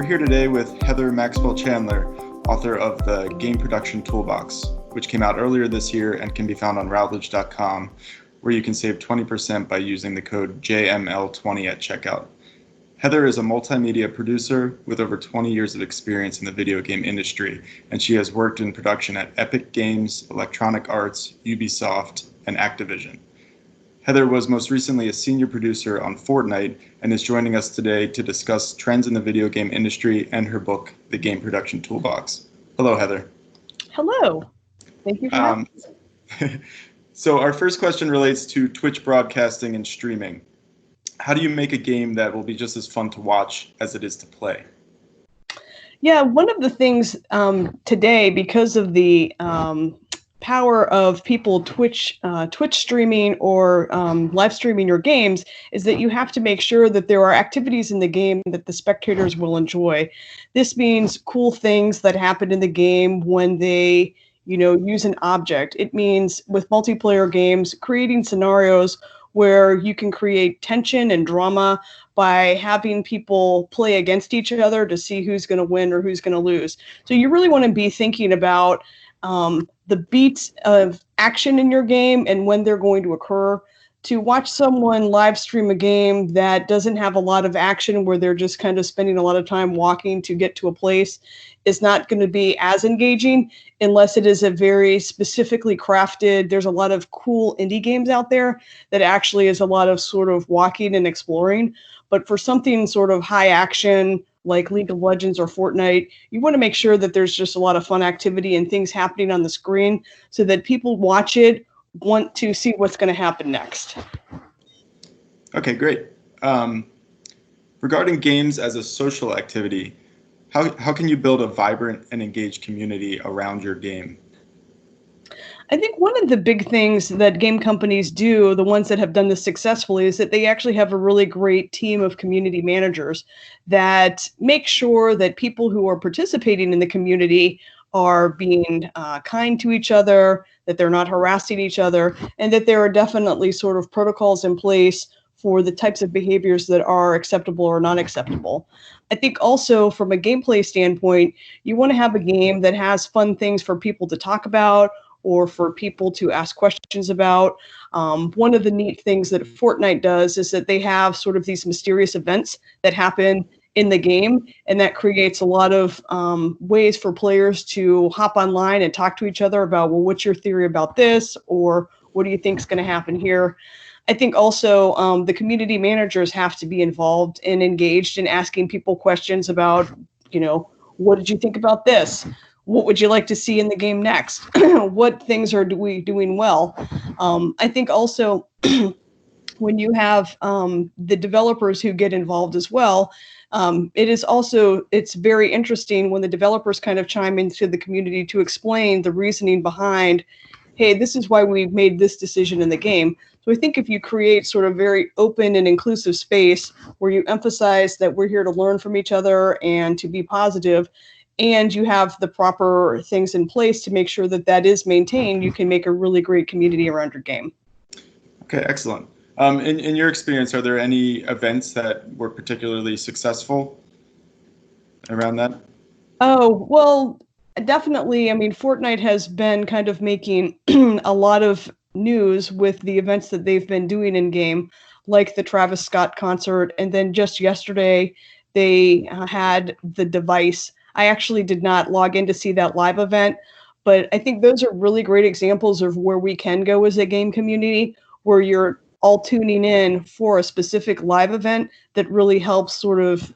We're here today with Heather Maxwell Chandler, author of the Game Production Toolbox, which came out earlier this year and can be found on Routledge.com, where you can save 20% by using the code JML20 at checkout. Heather is a multimedia producer with over 20 years of experience in the video game industry, and she has worked in production at Epic Games, Electronic Arts, Ubisoft, and Activision. Heather was most recently a senior producer on Fortnite and is joining us today to discuss trends in the video game industry and her book, The Game Production Toolbox. Hello, Heather. Hello. Thank you for having me. So our first question relates to Twitch broadcasting and streaming. How do you make a game that will be just as fun to watch as it is to play? Yeah, one of the things today, because of the power of people Twitch streaming or live streaming your games, is that you have to make sure that there are activities in the game that the spectators will enjoy. This means cool things that happen in the game when they, use an object. It means with multiplayer games, creating scenarios where you can create tension and drama by having people play against each other to see who's going to win or who's going to lose. So you really want to be thinking about the beats of action in your game and when they're going to occur. To watch someone live stream a game that doesn't have a lot of action, where they're just kind of spending a lot of time walking to get to a place, is not going to be as engaging unless it is a very specifically crafted. There's a lot of cool indie games out there that actually is a lot of sort of walking and exploring. But for something sort of high action like League of Legends or Fortnite, you want to make sure that there's just a lot of fun activity and things happening on the screen so that people watch it want to see what's going to happen next. Okay, great. Regarding games as a social activity, how can you build a vibrant and engaged community around your game? I think one of the big things that game companies do, the ones that have done this successfully, is that they actually have a really great team of community managers that make sure that people who are participating in the community are being kind to each other, that they're not harassing each other, and that there are definitely sort of protocols in place for the types of behaviors that are acceptable or not acceptable. I think also from a gameplay standpoint, you want to have a game that has fun things for people to talk about or for people to ask questions about. One of the neat things that Fortnite does is that they have sort of these mysterious events that happen in the game, and that creates a lot of ways for players to hop online and talk to each other about, well, what's your theory about this, or what do you think is going to happen here? I think also the community managers have to be involved and engaged in asking people questions about, what did you think about this? What would you like to see in the game next? What things are we doing well? I think also when you have the developers who get involved as well, it's very interesting when the developers kind of chime into the community to explain the reasoning behind, hey, this is why we made this decision in the game. So I think if you create sort of very open and inclusive space where you emphasize that we're here to learn from each other and to be positive, and you have the proper things in place to make sure that that is maintained, you can make a really great community around your game. Okay, excellent. In your experience, are there any events that were particularly successful around that? Oh, well, definitely. I mean, Fortnite has been kind of making a lot of news with the events that they've been doing in game, like the Travis Scott concert. And then just yesterday, they had the device. I actually did not log in to see that live event, but I think those are really great examples of where we can go as a game community, where you're all tuning in for a specific live event that really helps sort of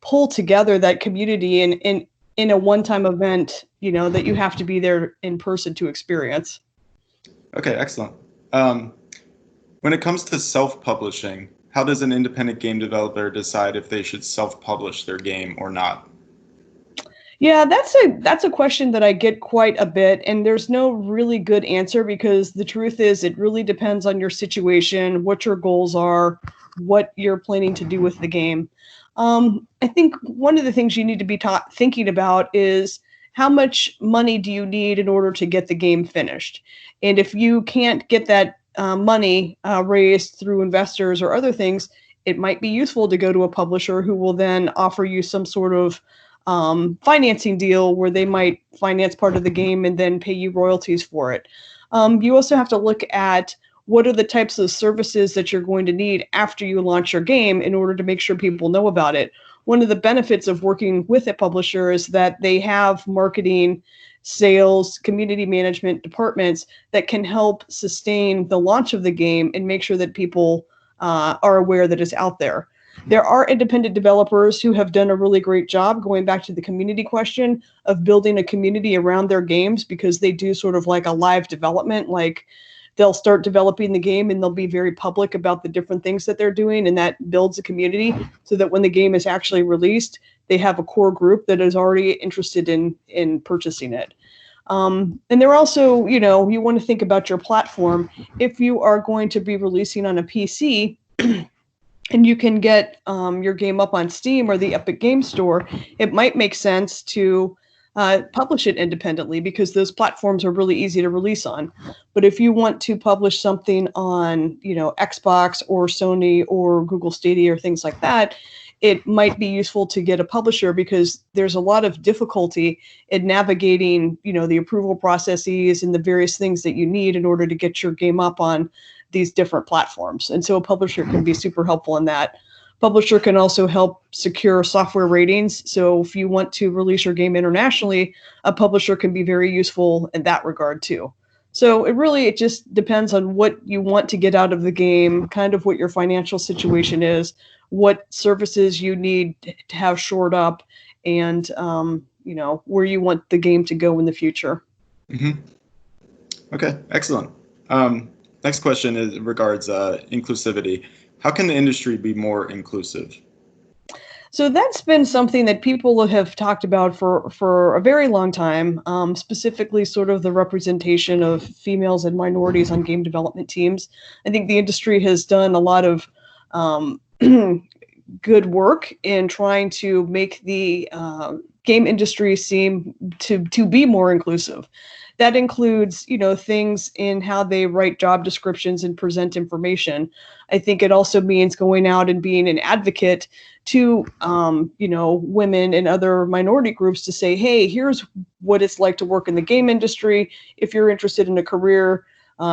pull together that community in a one-time event, that you have to be there in person to experience. Okay, excellent. When it comes to self-publishing, how does an independent game developer decide if they should self-publish their game or not? Yeah, that's a question that I get quite a bit, and there's no really good answer because the truth is it really depends on your situation, what your goals are, what you're planning to do with the game. I think one of the things you need to be thinking about is how much money do you need in order to get the game finished? And if you can't get that money raised through investors or other things, it might be useful to go to a publisher who will then offer you some sort of financing deal where they might finance part of the game and then pay you royalties for it. You also have to look at what are the types of services that you're going to need after you launch your game in order to make sure people know about it. One of the benefits of working with a publisher is that they have marketing, sales, community management departments that can help sustain the launch of the game and make sure that people are aware that it's out there. There are independent developers who have done a really great job, going back to the community question, of building a community around their games, because they do sort of like a live development. Like, they'll start developing the game and they'll be very public about the different things that they're doing, and that builds a community so that when the game is actually released, they have a core group that is already interested in purchasing it. And they're also, you know, you want to think about your platform. If you are going to be releasing on a PC, and you can get your game up on Steam or the Epic Games Store, it might make sense to publish it independently, because those platforms are really easy to release on. But if you want to publish something on, you know, Xbox or Sony or Google Stadia or things like that, it might be useful to get a publisher, because there's a lot of difficulty in navigating, you know, the approval processes and the various things that you need in order to get your game up on these different platforms. And so a publisher can be super helpful in that. Publisher can also help secure software ratings. So if you want to release your game internationally, a publisher can be very useful in that regard too. So it just depends on what you want to get out of the game, kind of what your financial situation is, what services you need to have shored up, and you know, where you want the game to go in the future. Mm-hmm. Okay, excellent. Next question is regards inclusivity. How can the industry be more inclusive? So that's been something that people have talked about for a very long time, specifically sort of the representation of females and minorities on game development teams. I think the industry has done a lot of good work in trying to make the game industry seem to be more inclusive. That includes, you know, things in how they write job descriptions and present information. I think it also means going out and being an advocate to, you know, women and other minority groups to say, hey, here's what it's like to work in the game industry. If you're interested in a career,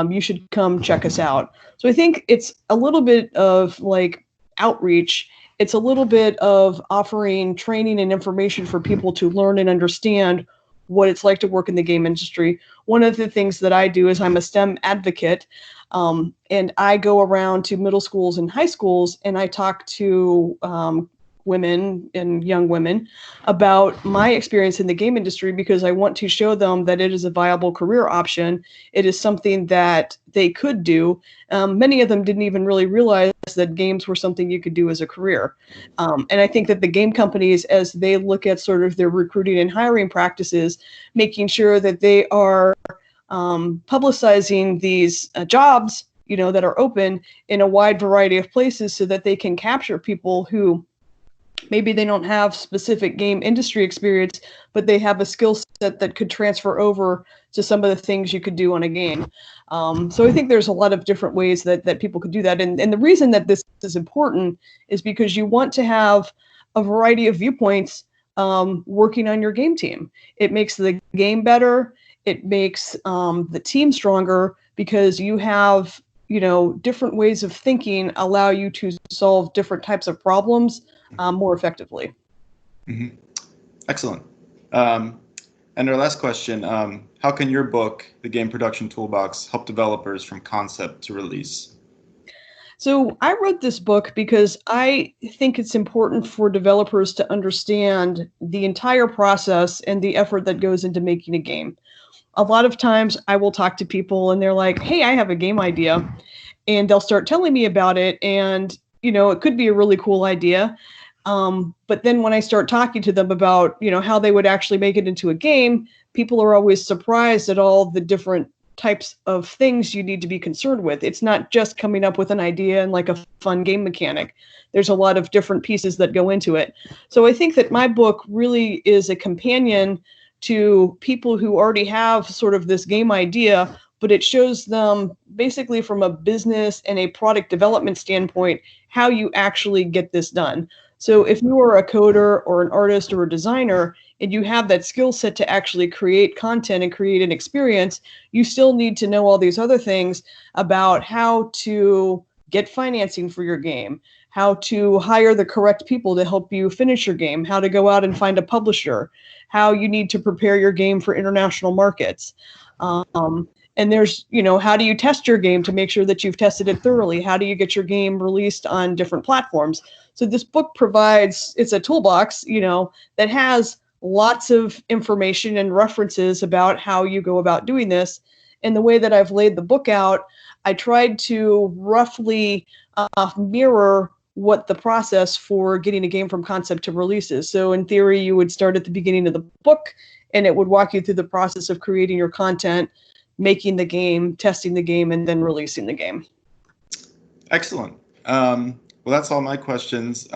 you should come check us out. So I think it's a little bit of like outreach. It's a little bit of offering training and information for people to learn and understand what it's like to work in the game industry. One of the things that I do is I'm a STEM advocate, and I go around to middle schools and high schools, and I talk to women and young women about my experience in the game industry, because I want to show them that it is a viable career option. It is something that they could do. Many of them didn't even really realize that games were something you could do as a career. And I think that the game companies, as they look at sort of their recruiting and hiring practices, making sure that they are publicizing these jobs, you know, that are open in a wide variety of places, so that they can capture people who maybe they don't have specific game industry experience, but they have a skill set that could transfer over to some of the things you could do on a game. So I think there's a lot of different ways that people could do that. And the reason that this is important is because you want to have a variety of viewpoints working on your game team. It makes the game better. It makes the team stronger, because you have, you know, different ways of thinking allow you to solve different types of problems more effectively. Mm-hmm. Excellent. And our last question, how can your book, The Game Production Toolbox, help developers from concept to release? So I wrote this book because I think it's important for developers to understand the entire process and the effort that goes into making a game. A lot of times I will talk to people and they're like, hey, I have a game idea, and they'll start telling me about it. And, you know, it could be a really cool idea. But then when I start talking to them about, you know, how they would actually make it into a game, people are always surprised at all the different types of things you need to be concerned with. It's not just coming up with an idea and like a fun game mechanic. There's a lot of different pieces that go into it. So I think that my book really is a companion to people who already have sort of this game idea, but it shows them basically from a business and a product development standpoint how you actually get this done. So if you are a coder or an artist or a designer and you have that skill set to actually create content and create an experience, you still need to know all these other things about how to get financing for your game, how to hire the correct people to help you finish your game, how to go out and find a publisher, how you need to prepare your game for international markets. And there's, how do you test your game to make sure that you've tested it thoroughly? How do you get your game released on different platforms? So this book provides, it's a toolbox, that has lots of information and references about how you go about doing this. And the way that I've laid the book out, I tried to roughly mirror what the process for getting a game from concept to release is. So in theory, you would start at the beginning of the book, and it would walk you through the process of creating your content, making the game, testing the game, and then releasing the game. Excellent. Well, that's all my questions.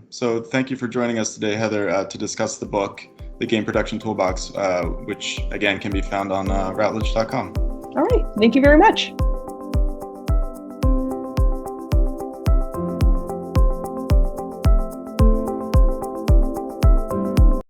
So thank you for joining us today, Heather, to discuss the book, The Game Production Toolbox, which, again, can be found on Routledge.com. All right. Thank you very much.